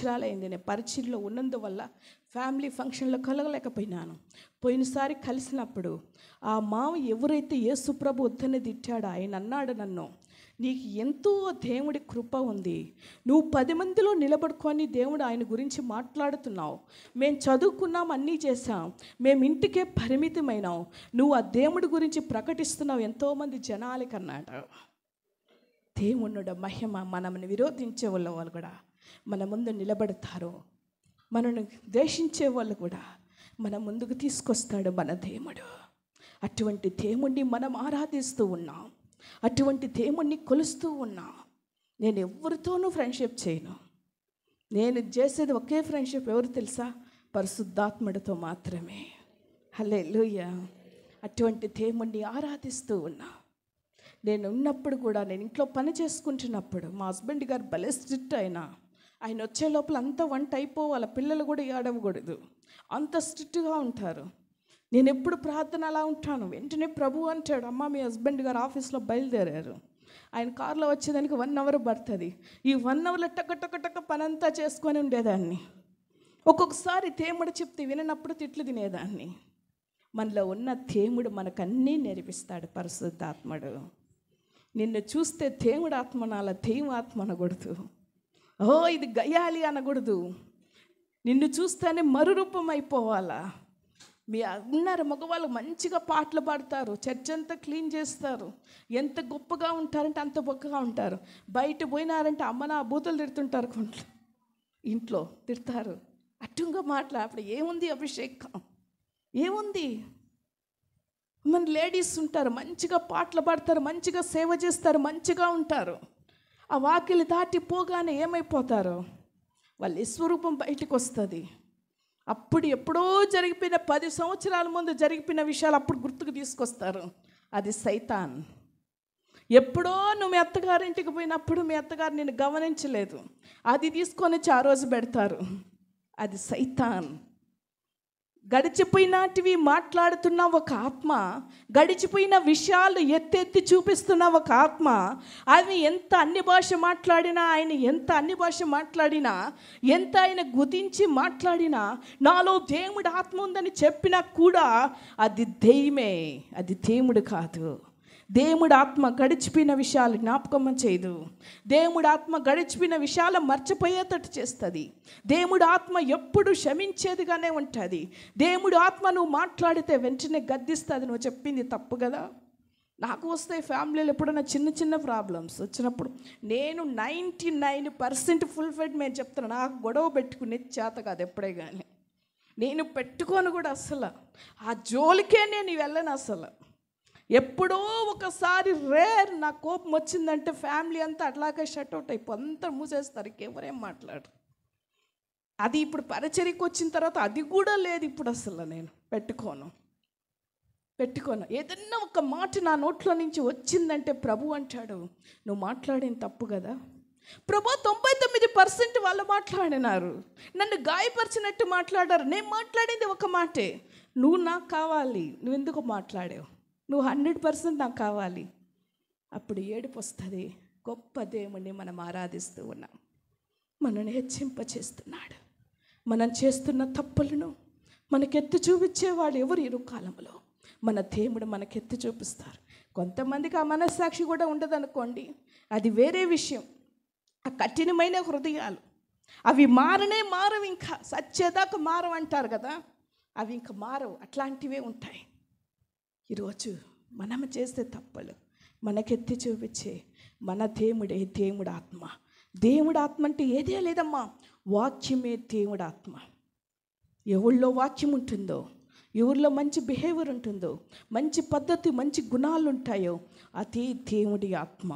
సంవత్సరాలైంది నేను పరిచయంలో ఉన్నందువల్ల ఫ్యామిలీ ఫంక్షన్లో కలగలేకపోయినాను. పోయినసారి కలిసినప్పుడు ఆ మామ ఎవరైతే యేసుప్రభు వద్దనే తిట్టాడో ఆయన అన్నాడు నన్ను, నీకు ఎంతో దేవుడి కృప ఉంది, నువ్వు 10 మందిలో నిలబడుకొని దేవుడు ఆయన గురించి మాట్లాడుతున్నావు, మేము చదువుకున్నాం, అన్నీ చేసాం, మేము ఇంటికే పరిమితమైనాం, నువ్వు ఆ దేవుడి గురించి ప్రకటిస్తున్నావు ఎంతోమంది జనాలకి అన్నాడు. దేవునుడ మహిమ మనల్ని విరోధించే వాళ్ళు కూడా మన ముందు నిలబడతారు, మనను ద్వేషించే వాళ్ళు కూడా మన ముందుకు తీసుకొస్తాడు మన దేవుడు. అటువంటి దేవుణ్ణి మనం ఆరాధిస్తూ ఉన్నాం, అటువంటి దేవుణ్ణి కొలుస్తూ ఉన్నాం. నేను ఎవరితోనూ ఫ్రెండ్షిప్ చేయను. నేను చేసేది ఒకే ఫ్రెండ్షిప్, ఎవరు తెలుసా? పరిశుద్ధాత్ముడితో మాత్రమే. హల్లెలూయా. అటువంటి దేవుణ్ణి ఆరాధిస్తూ ఉన్నా. నేను ఉన్నప్పుడు కూడా, నేను ఇంట్లో పని చేసుకుంటున్నప్పుడు మా హస్బెండ్ గారు భలే స్ట్రిక్ట్ ఆయన వచ్చే లోపల అంతా వంట అయిపోవాలి, పిల్లలు కూడా ఏడవకూడదు, అంత స్ట్రిక్ట్గా ఉంటారు. నేను ఎప్పుడు ప్రార్థన అలా ఉంటాను. వెంటనే ప్రభు అంటాడు, అమ్మ మీ హస్బెండ్ గారు ఆఫీస్లో బయలుదేరారు, ఆయన కారులో వచ్చేదానికి 1 అవర్ పడుతుంది, ఈ 1 అవర్లో టక్క పనంతా చేసుకొని ఉండేదాన్ని. ఒక్కొక్కసారి దేవుడు చెప్తే విననప్పుడు తిట్లు తినేదాన్ని. మనలో ఉన్న దేవుడు మనకన్నీ నేర్పిస్తాడు. పరిశుద్ధాత్ముడు నిన్ను చూస్తే దేవుడు ఆత్మ అనాల, దెయ్యం ఆత్మ అనకూడదు. ఓ ఇది గయ్యాలి అనకూడదు. నిన్ను చూస్తేనే మరురూపం అయిపోవాలా. మీ ఉన్నారు మగవాళ్ళు మంచిగా పాటలు పాడతారు, చర్చ్ అంతా క్లీన్ చేస్తారు, ఎంత గొప్పగా ఉంటారంటే అంత గొప్పగా ఉంటారు. బయట పోయినారంటే అమ్మన బూతులు తిడుతుంటారు, ఇంట్లో తిడతారు, అటుంగా అప్పుడు ఏముంది అభిషేకం, ఏముంది? మన లేడీస్ ఉంటారు, మంచిగా పాటలు పాడతారు, మంచిగా సేవ చేస్తారు, మంచిగా ఉంటారు. ఆ వాకిలి దాటి పోగానే ఏమైపోతారు? వాళ్ళ విశ్వరూపం బయటకు వస్తుంది. అప్పుడు ఎప్పుడో జరిగిపోయిన 10 సంవత్సరాల ముందు జరిగిపోయిన విషయాలు అప్పుడు గుర్తుకు తీసుకొస్తారు. అది సైతాన్. ఎప్పుడో నువ్వు మీ అత్తగారింటికి పోయినప్పుడు మీ అత్తగారు నిన్ను గమనించలేదు, అది తీసుకొని ఆ రోజు పెడతారు. అది సైతాన్. గడిచిపోయినటివి మాట్లాడుతున్న ఒక ఆత్మ, గడిచిపోయిన విషయాలు ఎత్తెత్తి చూపిస్తున్న ఒక ఆత్మ. అవి ఎంత అన్ని భాష మాట్లాడినా, ఆయన ఎంత అన్ని భాష మాట్లాడినా, ఎంత ఆయన గురించి మాట్లాడినా, నాలో దేవుడు ఆత్మ ఉందని చెప్పినా కూడా అది దెయ్యమే, అది దేవుడు కాదు. దేవుడు ఆత్మ గడిచిపోయిన విషయాలు జ్ఞాపకం చేయదు. దేవుడు ఆత్మ గడిచిపోయిన విషయాలు మర్చిపోయేటట్టు చేస్తుంది. దేవుడు ఆత్మ ఎప్పుడు క్షమించేదిగానే ఉంటుంది. దేవుడు ఆత్మ నువ్వు మాట్లాడితే వెంటనే గద్దిస్తుంది, నువ్వు చెప్పింది తప్పు కదా. నాకు వస్తాయి ఫ్యామిలీలో ఎప్పుడైనా చిన్న ప్రాబ్లమ్స్ వచ్చినప్పుడు, నేను 99% ఫుల్ఫిల్డ్ నేను చెప్తాను. నాకు గొడవ పెట్టుకునే చేత కాదు ఎప్పుడే కానీ, నేను పెట్టుకోను కూడా అసలు. ఆ జోలికే నేను వెళ్ళను అసలు. ఎప్పుడో ఒకసారి రేర్ నా కోపం వచ్చిందంటే ఫ్యామిలీ అంతా అట్లాగే షట్అవుట్ అయిపో, అంతా మూసేస్తారు, ఇంకెవరేం మాట్లాడరు. అది ఇప్పుడు పరిచర్యకు వచ్చిన తర్వాత అది కూడా లేదు. ఇప్పుడు అసలు నేను పెట్టుకోను. ఏదన్నా ఒక మాట నా నోట్లో నుంచి వచ్చిందంటే ప్రభు అంటాడు, నువ్వు మాట్లాడేది తప్పు కదా. ప్రభు 99% వాళ్ళు మాట్లాడినారు, నన్ను గాయపరిచినట్టు మాట్లాడారు. నేను మాట్లాడింది ఒక మాటే, నువ్వు నాకు కావాలి, నువ్వు ఎందుకు మాట్లాడావు, నువ్వు 100% నాకు కావాలి. అప్పుడు ఏడుపు వస్తుంది. గొప్ప దేవుణ్ణి మనం ఆరాధిస్తూ ఉన్నాం, మనల్ని హెచ్చింపచేస్తున్నాడు. మనం చేస్తున్న తప్పులను మనకెత్తి చూపించేవాడు ఎవరు? ఇరు కాలంలో మన దేవుడు మనకెత్తి చూపిస్తారు. కొంతమందికి ఆ మనస్సాక్షి కూడా ఉండదనుకోండి, అది వేరే విషయం. ఆ కఠినమైన హృదయాలు అవి మారవు, ఇంకా సచ్చేదాకా మారవు అంటారు కదా, అవి ఇంకా మారవు, అట్లాంటివే ఉంటాయి. ఈరోజు మనం చేసే తప్పులు మనకెత్తి చూపించే మన దేవుడే దేవుడు ఆత్మ. దేవుడు ఆత్మ అంటే ఏదే లేదమ్మా, వాక్యమే దేవుడు ఆత్మ. ఎవరిలో వాక్యం ఉంటుందో, ఎవరిలో మంచి బిహేవియర్ ఉంటుందో, మంచి పద్ధతి, మంచి గుణాలు ఉంటాయో, అది దేవుడి ఆత్మ.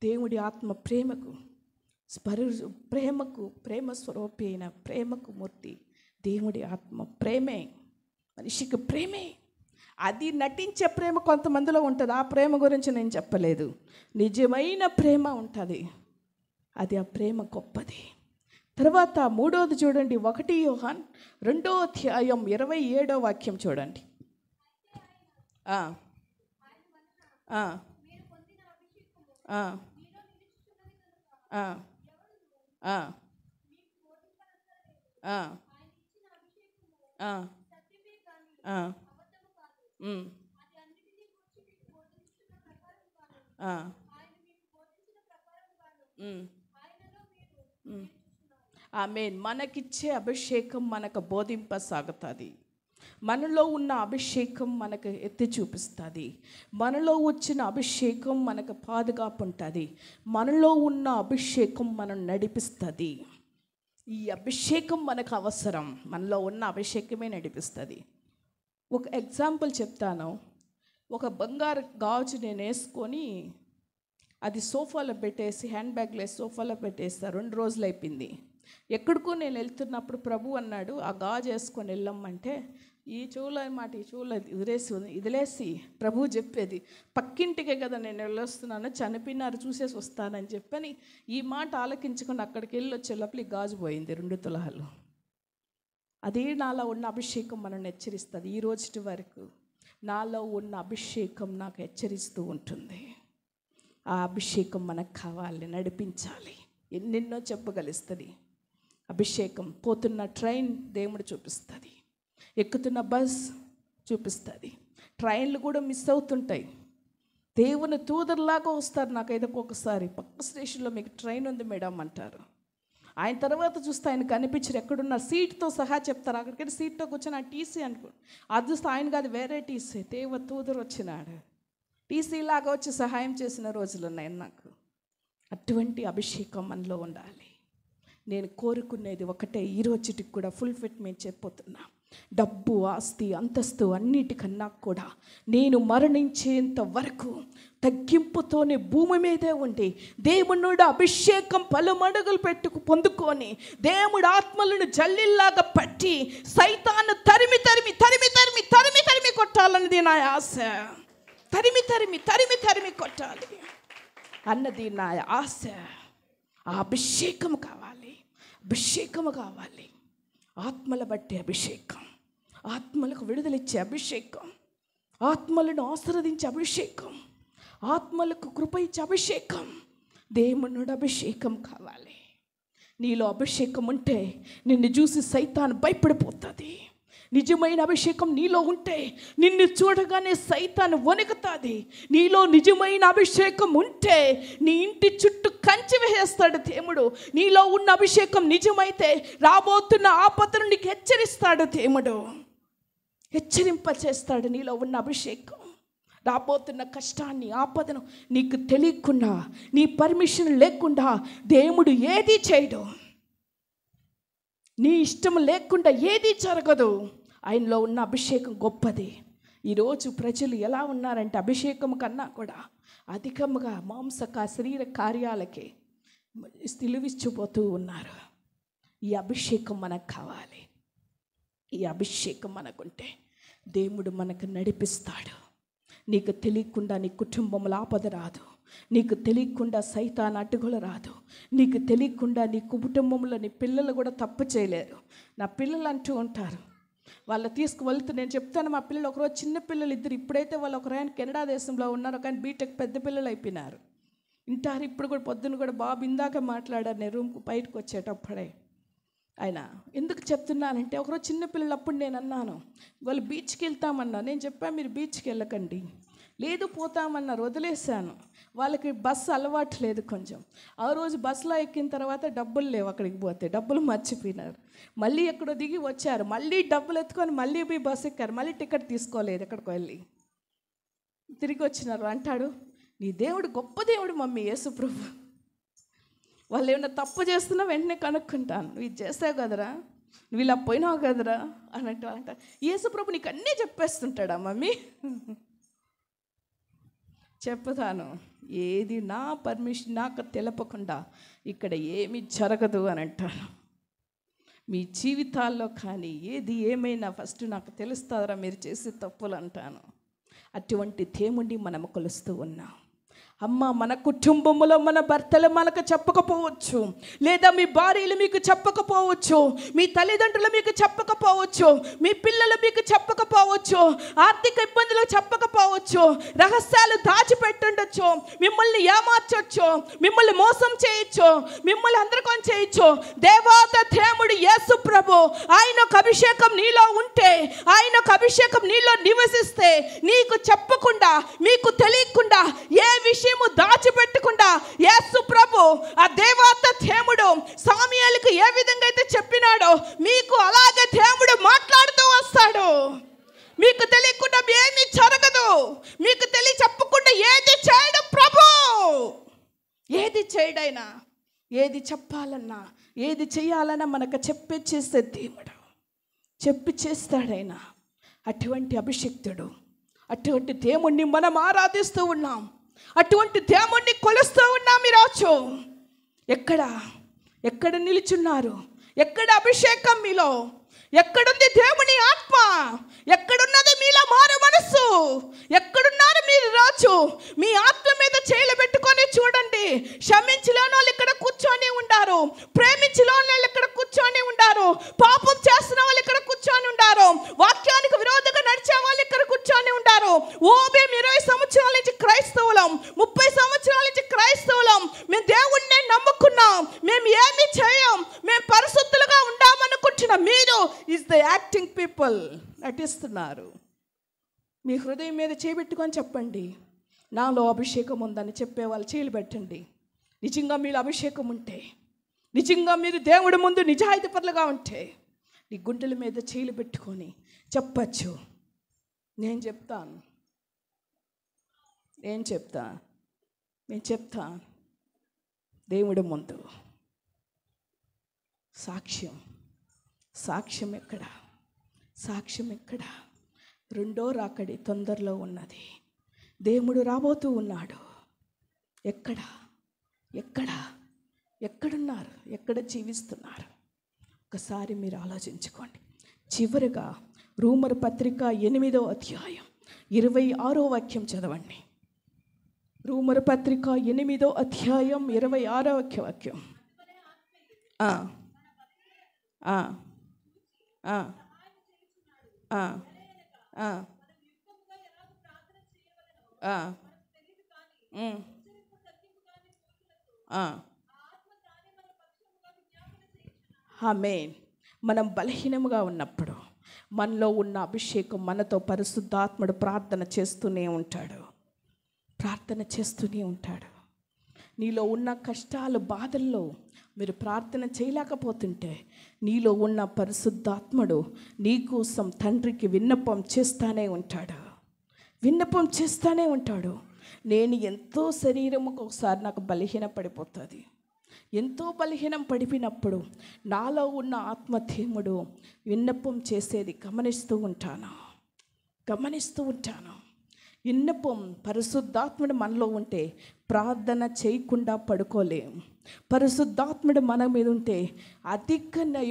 దేవుడి ఆత్మ ప్రేమ స్వరూపి అయిన ప్రేమకు మూర్తి. దేవుడి ఆత్మ ప్రేమే, మనిషికి ప్రేమే. అది నటించే ప్రేమ కొంతమందిలో ఉంటుంది, ఆ ప్రేమ గురించి నేను చెప్పలేదు. నిజమైన ప్రేమ ఉంటుంది, అది ఆ ప్రేమ గొప్పది. తర్వాత 3వది చూడండి, 1 యోహాను 2వ అధ్యాయం 27వ వాక్యం చూడండి. ఆ, ఆ, ఆ, ఉమ్, ఆ, ఉమ్, ఉమ్. ఆమేన్. మనకిచ్చే అభిషేకం మనకు బోధింపసాగుతుంది. మనలో ఉన్న అభిషేకం మనకు ఎత్తి చూపిస్తుంది. మనలో వచ్చిన అభిషేకం మనకు పాదుగాపు ఉంటుంది. మనలో ఉన్న అభిషేకం మనం నడిపిస్తుంది. ఈ అభిషేకం మనకు అవసరం. మనలో ఉన్న అభిషేకమే నడిపిస్తుంది. ఒక ఎగ్జాంపుల్ చెప్తాను. ఒక బంగారు గాజు నేను వేసుకొని అది సోఫాలో పెట్టేసి, హ్యాండ్ బ్యాగ్లో సోఫాలో పెట్టేస్తా. 2 రోజులు అయిపోయింది. ఎక్కడికో నేను వెళ్తున్నప్పుడు ప్రభు అన్నాడు, ఆ గాజు వేసుకొని వెళ్ళమ్మంటే ఈ చెవులో మాట ఈ చెవులో ఇదిలేసి ప్రభు చెప్పేది, పక్కింటికే కదా నేను వెళ్ళొస్తున్నాను, చనిపోయినారు చూసేసి వస్తానని చెప్పని ఈ మాట ఆలకించుకొని అక్కడికి వెళ్ళి వచ్చే లోపల ఈ గాజు పోయింది 2 తులాలు. అదే నాలో ఉన్న అభిషేకం మనం హెచ్చరిస్తుంది. ఈ రోజు వరకు నాలో ఉన్న అభిషేకం నాకు హెచ్చరిస్తూ ఉంటుంది. ఆ అభిషేకం మనకు కావాలి, నడిపించాలి. ఎన్నెన్నో చెప్పగలుస్తుంది అభిషేకం. పోతున్న ట్రైన్ దేవుడు చూపిస్తుంది, ఎక్కుతున్న బస్ చూపిస్తుంది. ట్రైన్లు కూడా మిస్ అవుతుంటాయి. దేవుని తూదర్లాగా వస్తారు. నాకైతే ఒక్కొక్కసారి పక్క స్టేషన్లో మీకు ట్రైన్ ఉంది మేడం అంటారు. ఆయన తర్వాత చూస్తే ఆయన కనిపించరు, ఎక్కడున్నారు సీట్తో సహా చెప్తారు. అక్కడికి సీట్తో కూర్చొని ఆ టీసీ అనుకో, అది చూస్తే ఆయన కాదు వేరే టీసీ, దేవ తూదరు వచ్చినాడు. టీసీ లాగా వచ్చి సహాయం చేసిన రోజులు ఉన్నాయి నాకు. అటువంటి అభిషేకం మనలో ఉండాలి. నేను కోరుకునేది ఒకటే, ఈ రోజుకి కూడా ఫుల్ ఫిట్ మేము చెప్పబోతున్నా. డబ్బు, ఆస్తి, అంతస్తు అన్నిటికన్నా కూడా నేను మరణించేంత వరకు తగ్గింపుతోనే భూమి మీదే ఉండి దేవునుడు అభిషేకం పలుమడుగులు పొందుకొని దేవుడు ఆత్మలను జల్లిల్లాగా పట్టి సైతాను తరిమి తరిమి తరిమి తరిమి తరిమి తరిమి కొట్టాలన్నది నా ఆశ. తరిమి తరిమి తరిమి తరిమి కొట్టాలి అన్నది నా ఆశ. ఆ అభిషేకం కావాలి, అభిషేకము కావాలి. ఆత్మల బట్టి అభిషేకం, ఆత్మలకు విడుదలిచ్చే అభిషేకం, ఆత్మలను ఆశీర్వదించే అభిషేకం, ఆత్మలకు కృప ఇచ్చే అభిషేకం, దేవునుడు అభిషేకం కావాలి. నీలో అభిషేకం ఉంటే నిన్ను చూసి సైతాను భయపడిపోతుంది. నిజమైన అభిషేకం నీలో ఉంటే నిన్ను చూడగానే సైతాను వణుకుతుంది. నీలో నిజమైన అభిషేకం ఉంటే నీ ఇంటి చుట్టూ కంచె వేస్తాడు దేవుడు. నీలో ఉన్న అభిషేకం నిజమైతే రాబోతున్న ఆపదను నీకు హెచ్చరిస్తాడు దేవుడు, హెచ్చరింపచేస్తాడు. నీలో ఉన్న అభిషేకం రాబోతున్న కష్టాన్ని, ఆపదను నీకు తెలియకుండా, నీ పర్మిషన్ లేకుండా దేవుడు ఏది చేయడు. నీ ఇష్టం లేకుండా ఏది జరగదు. ఆయనలో ఉన్న అభిషేకం గొప్పది. ఈరోజు ప్రజలు ఎలా ఉన్నారంటే అభిషేకం కన్నా కూడా అధికంగా శరీర కార్యాలకే విలువిచ్చిపోతూ ఉన్నారు. ఈ అభిషేకం మనకు కావాలి. ఈ అభిషేకం మనకుంటే దేవుడు మనకు నడిపిస్తాడు. నీకు తెలియకుండా నీ కుటుంబంలో ఆపద రాదు. నీకు తెలియకుండా సైతాను అడ్డుగోలు రాదు. నీకు తెలియకుండా నీ కుటుంబంలో నీ పిల్లలు కూడా తప్పు చేయలేరు. నా పిల్లలు అంటూ ఉంటారు, వాళ్ళు తీసుకువెళ్తూ నేను చెప్తాను, మా పిల్లలు ఒకరోజు చిన్న పిల్లలు ఇద్దరు, ఇప్పుడైతే వాళ్ళు ఒకరైనా కెనడా దేశంలో ఉన్నారు, ఒక ఆయన బీటెక్ పెద్ద పిల్లలు అయిపోయినారు, వింటారు. ఇప్పుడు కూడా పొద్దున్న కూడా బాబు ఇందాక మాట్లాడారు నేను రూమ్కు బయటకు వచ్చేటప్పుడే. ఆయన ఎందుకు చెప్తున్నానంటే ఒకరోజు చిన్నపిల్లలు అప్పుడు నేను అన్నాను వాళ్ళు బీచ్కి వెళ్తామన్నా. నేను చెప్పాను మీరు బీచ్కి వెళ్ళకండి. లేదు పోతామన్నారు, వదిలేశాను. వాళ్ళకి బస్సు అలవాటు లేదు కొంచెం. ఆ రోజు బస్సులో ఎక్కిన తర్వాత డబ్బులు లేవు, అక్కడికి పోతే డబ్బులు మర్చిపోయినారు. మళ్ళీ ఎక్కడో దిగి వచ్చారు, మళ్ళీ డబ్బులు ఎత్తుకొని మళ్ళీ పోయి బస్సు ఎక్కారు, మళ్ళీ టికెట్ తీసుకోలేదు, ఎక్కడికి వెళ్ళి తిరిగి వచ్చినారు. అంటాడు నీ దేవుడు గొప్ప దేవుడు మమ్మీ యేసుప్రభు. వాళ్ళు ఏమైనా తప్పు చేస్తున్నా వెంటనే కనుక్కుంటాను, నువ్వు ఇది చేసావు కదరా, నువ్వు ఇలా పోయినావు కదరా అన్నట్టు అంటారు. యేసుప్రభు నీకు అన్నీ చెప్పేస్తుంటాడా మమ్మీ? చెప్తాను, ఏది నా పర్మిషన్ నాకు తెలపకుండా ఇక్కడ ఏమీ జరగదు అని అంటాను. మీ జీవితాల్లో కానీ ఏది ఏమైనా ఫస్ట్ నాకు తెలుస్తారా మీరు చేసే తప్పులు అంటాను. అటువంటి దేవుణ్ణి మనం కొలుస్తూ ఉన్నాం. అమ్మ, మన కుటుంబంలో మన భర్తలు మనకు చెప్పకపోవచ్చు, లేదా మీ భార్యలు మీకు చెప్పకపోవచ్చు, మీ తల్లిదండ్రులు మీకు చెప్పకపోవచ్చు, మీ పిల్లలు మీకు చెప్పకపోవచ్చు, ఆర్థిక ఇబ్బందులు చెప్పకపోవచ్చు, రహస్యాలు దాచిపెట్టుండొచ్చు, మిమ్మల్ని ఏమార్చొచ్చు, మిమ్మల్ని మోసం చేయొచ్చు, మిమ్మల్ని అందరికొని చేయొచ్చు. దేవాత దేవుడు యేసు ప్రభు, ఆయన ఒక అభిషేకం నీలో ఉంటే, ఆయన ఒక అభిషేకం నీలో నివసిస్తే, నీకు చెప్పకుండా, మీకు తెలియకుండా, ఏ విషయము దాచిపెట్టకుండా యేసు ప్రభు, ఆ దేవత దేవుడు సాముయేలుకు ఏ విధంగా అయితే చెప్పినాడో మీకు అలాగే దేవుడు మాట్లాడుతూ వస్తాడు. మీకు తెలియకుండా ఏమీ జరగదు. మీకు చెప్పకుండా ఏది చేయడు ప్రభు. ఏది చేయడైనా, ఏది చెప్పాలన్నా, ఏది చేయాలన్నా మనకు చెప్పి చేసే దేవుడు, చెప్పి చేస్తాడైనా. అటువంటి అభిషిక్తుడు, అటువంటి దేవుణ్ణి మనం ఆరాధిస్తూ ఉన్నాం, అటువంటి దేవుణ్ణి కొలుస్తూ ఉన్నాం. ఈరోజు ఎక్కడ నిలుచున్నారు? ఎక్కడ అభిషేకం మీలో? ఎక్కడుంది దేవుని ఆత్మ? ఎక్కడున్నది మీలో మారు మనస్సు? ఎక్కడున్నారు మీరు? రాజు మీ ఆత్మ మీద చేయలు పెట్టుకొని చూడండి. క్షమించలేని వాళ్ళు ఇక్కడ కూర్చొని ఉండారు, ప్రేమించలేని వాళ్ళు ఇక్కడ కూర్చొని ఉండారు, పాపం చేస్తున్న వాళ్ళు ఇక్కడ కూర్చొని ఉండారు, వాక్యానికి విరోధంగా నడిచే వాళ్ళు ఇక్కడ కూర్చొని ఉండారు. మేము 20 సంవత్సరాల నుంచి క్రైస్తవులం, 30 సంవత్సరాల నుంచి క్రైస్తవులం, మేము దేవుణ్ణి నమ్ముకున్నాం, మేము ఏమి చేయం, మేము పరిశుద్ధులుగా ఉండామనుకుంటున్నాం. మీరు ఈజ్ ద యాక్టింగ్ పీపుల్, నటిస్తున్నారు. మీ హృదయం మీద చేయబెట్టుకొని చెప్పండి, నాలో అభిషేకం ఉందని చెప్పేవాళ్ళు చేయలు పెట్టండి. నిజంగా మీరు అభిషేకం ఉంటే, నిజంగా మీరు దేవుడి ముందు నిజాయితీపరులుగా ఉంటే, నీ గుండెల మీద చేయలు పెట్టుకొని చెప్పచ్చు, నేను చెప్తాను, నేను చెప్తాను దేవుడి ముందు. సాక్ష్యం ఎక్కడ? రెండో రాకడి తొందరలో ఉన్నది. దేవుడు రాబోతూ ఉన్నాడు. ఎక్కడున్నారు? ఎక్కడ జీవిస్తున్నారు? ఒకసారి మీరు ఆలోచించుకోండి. చివరిగా రోమరు పత్రిక 8వ అధ్యాయం 26వ వాక్యం చదవండి. రోమరు పత్రిక 8వ అధ్యాయం 26వ వాక్యం. ఆమేన్. మనం బలహీనముగా ఉన్నప్పుడు మనలో ఉన్న అభిషేకం మనతో పరిశుద్ధాత్ముడు ప్రార్థన చేస్తూనే ఉంటాడు. నీలో ఉన్న కష్టాలు, బాధల్లో మీరు ప్రార్థన చేయలేకపోతుంటే, నీలో ఉన్న పరిశుద్ధాత్ముడు నీ కోసం తండ్రికి విన్నపం చేస్తూనే ఉంటాడు. నేను ఎంతో శరీరముకు ఒకసారి నాకు బలహీన పడిపోతుంది. ఎంతో బలహీనం పడిపోయినప్పుడు నాలో ఉన్న ఆత్మదేవుడు విన్నపం చేసేది గమనిస్తూ ఉంటాను. విన్నపం, పరిశుద్ధాత్ముడు మనలో ఉంటే ప్రార్థన చేయకుండా పడుకోలేం. పరిశుద్ధాత్ముడు మన మీద ఉంటే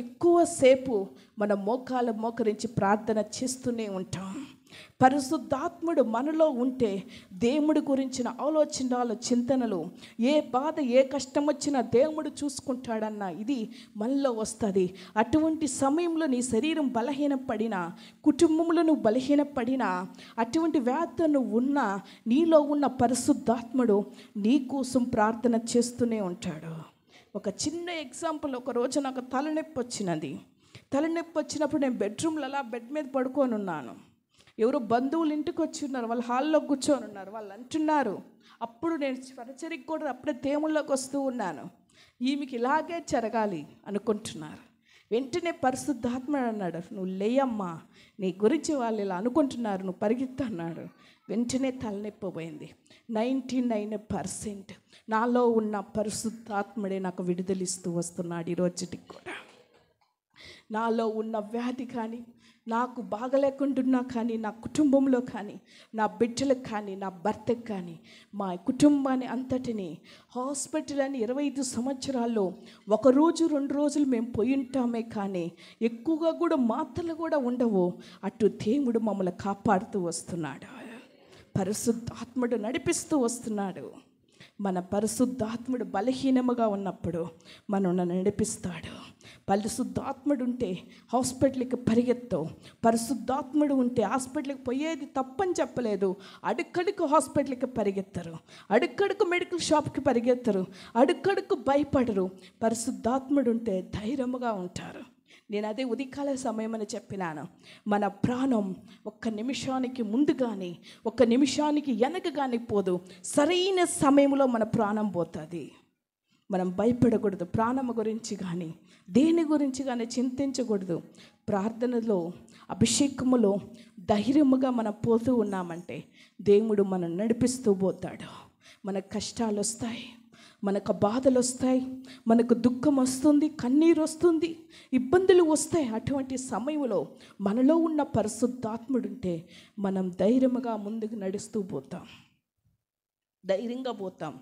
ఎక్కువసేపు మన మోకాలు మోకరించి ప్రార్థన చేస్తూనే ఉంటాం. పరిశుద్ధాత్ముడు మనలో ఉంటే దేవుడి గురించిన ఆలోచనలు, చింతనలు, ఏ బాధ, ఏ కష్టం వచ్చినా దేవుడు చూసుకుంటాడన్న ఇది మనలో వస్తుంది. అటువంటి సమయంలో నీ శరీరం బలహీనపడినా, కుటుంబంలో నువ్వు బలహీనపడినా, అటువంటి వ్యాధి నువ్వు ఉన్నా, నీలో ఉన్న పరిశుద్ధాత్ముడు నీ కోసం ప్రార్థన చేస్తూనే ఉంటాడు. ఒక చిన్న ఎగ్జాంపుల్, ఒక రోజు నాకు తలనొప్పి వచ్చినప్పుడు నేను బెడ్రూమ్లో అలా బెడ్ మీద పడుకొని ఉన్నాను. ఎవరో బంధువులు ఇంటికి వచ్చి ఉన్నారు, వాళ్ళు హాల్లో కూర్చొని ఉన్నారు. వాళ్ళు అంటున్నారు, అప్పుడు నేను పరిచర్యకి కూడా అప్పుడే దేవుళ్ళలోకి వస్తూ ఉన్నాను, ఈమెకి ఇలాగే జరగాలి అనుకుంటున్నారు. వెంటనే పరిశుద్ధాత్మ అన్నాడు, నువ్వు లేయమ్మా, నీ గురించి వాళ్ళు ఇలా అనుకుంటున్నారు, నువ్వు పరిగెత్తు అన్నాడు. వెంటనే తలనొప్పి పోయింది. 99% నాలో ఉన్న పరిశుద్ధాత్ముడే నాకు విడుదలిస్తూ వస్తున్నాడు. ఈరోజుటికి కూడా నాలో ఉన్న వ్యాధి కానీ, నాకు బాగలేకుండా కానీ, నా కుటుంబంలో కానీ, నా బిడ్డలకు కానీ, నా భర్తకు కానీ, మా కుటుంబాన్ని అంతటిని హాస్పిటల్ అని 25 సంవత్సరాల్లో 1 రోజు 2 రోజులు మేము పోయి ఉంటామే, కానీ ఎక్కువగా కూడా మాత్రలు కూడా ఉండవు. అటు దేవుడు మమ్మల్ని కాపాడుతూ వస్తున్నాడు, పరిశుద్ధాత్ముడు నడిపిస్తూ వస్తున్నాడు. మన పరిశుద్ధాత్ముడు బలహీనముగా ఉన్నప్పుడు మనల్ని నడిపిస్తాడు. పరిశుద్ధాత్ముడు ఉంటే హాస్పిటల్కి పరిగెత్తవు. పరిశుద్ధాత్ముడు ఉంటే హాస్పిటల్కి పోయేది తప్పని చెప్పలేదు. అడుక్కడుకు హాస్పిటల్కి పరిగెత్తరు, అడుక్కడుకు మెడికల్ షాప్కి పరిగెత్తరు, అడుక్కడుకు భయపడరు. పరిశుద్ధాత్ముడు ఉంటే ధైర్యముగా ఉంటారు. నేను అదే ఉదయకాల సమయం అని చెప్పినాను. మన ప్రాణం ఒక్క నిమిషానికి ముందు కానీ ఒక్క నిమిషానికి వెనక కానీ పోదు. సరైన సమయంలో మన ప్రాణం పోతుంది. మనం భయపడకూడదు. ప్రాణం గురించి కానీ దేని గురించి కానీ చింతించకూడదు. ప్రార్థనలో అభిషేకములో ధైర్యముగా మనం పోతూ ఉన్నామంటే దేవుడు మనం నడిపిస్తూ పోతాడు. మనకు కష్టాలు వస్తాయి, మనకు బాధలు వస్తాయి, మనకు దుఃఖం వస్తుంది, కన్నీరు వస్తుంది, ఇబ్బందులు వస్తాయి. అటువంటి సమయంలో మనలో ఉన్న పరిశుద్ధాత్ముడు ఉంటే మనం ధైర్యముగా ముందుకు నడుస్తూ పోతాం, ధైర్యంగా పోతాం.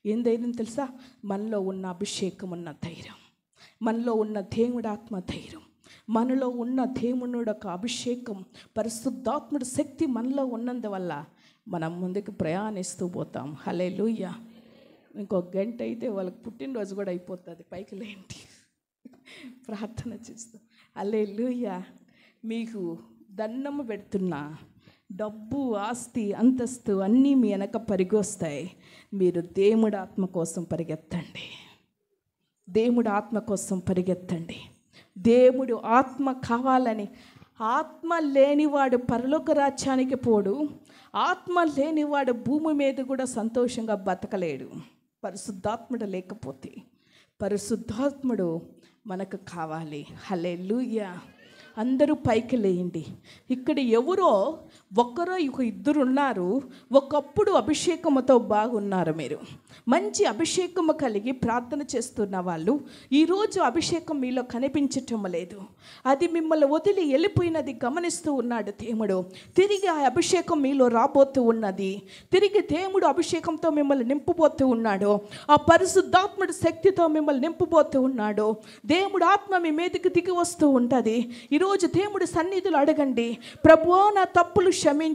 ఏం ధైర్యం తెలుసా? మనలో ఉన్న అభిషేకం ఉన్న ధైర్యం, మనలో ఉన్న దేవుడి ఆత్మ ధైర్యం, మనలో ఉన్న దేవుని యొక్క అభిషేకం, పరిశుద్ధాత్ముడి శక్తి మనలో ఉన్నందువల్ల మనం ముందుకు ప్రయాణిస్తూ పోతాం. హల్లెలూయా. ఇంకొక గంట అయితే వాళ్ళకి పుట్టినరోజు కూడా అయిపోతుంది. పైకి లేండి, ప్రార్థన చేస్తాం. హల్లెలూయా. మీకు దండము పెడుతున్నా. డబ్బు, ఆస్తి, అంతస్తు అన్నీ మీ వెనక పరిగొస్తాయి. మీరు దేవుడి ఆత్మ కోసం పరిగెత్తండి. దేవుడు ఆత్మ కోసం పరిగెత్తండి. దేవుడు ఆత్మ కావాలని. ఆత్మ లేనివాడు పరలోక రాజ్యానికి పోడు. ఆత్మ లేనివాడు భూమి మీద కూడా సంతోషంగా బతకలేడు. పరిశుద్ధాత్ముడు లేకపోతే. పరిశుద్ధాత్ముడు మనకు కావాలి. హల్లెలూయా. అందరూ పైకి లేయండి. ఇక్కడ ఎవరో ఒక్కరో ఇద్దరు ఉన్నారు. ఒకప్పుడు అభిషేకముతో బాగున్నారు. మీరు మంచి అభిషేకము కలిగి ప్రార్థన చేస్తున్న వాళ్ళు ఈరోజు అభిషేకం మీలో కనిపించటం లేదు. అది మిమ్మల్ని వదిలి వెళ్ళిపోయినది గమనిస్తూ ఉన్నాడు దేవుడు. తిరిగి ఆ అభిషేకం మీలో రాబోతూ ఉన్నది. తిరిగి దేవుడు అభిషేకంతో మిమ్మల్ని నింపబోతూ ఉన్నాడు. ఆ పరిశుద్ధాత్ముడి శక్తితో మిమ్మల్ని నింపబోతూ ఉన్నాడు. దేవుడు ఆత్మ మీ మీదకి దిగి వస్తూ ఉంటుంది. ఈరోజు దేవుడి సన్నిధిలో అడగండి, ప్రభువా నా తప్పులు క్షమించు.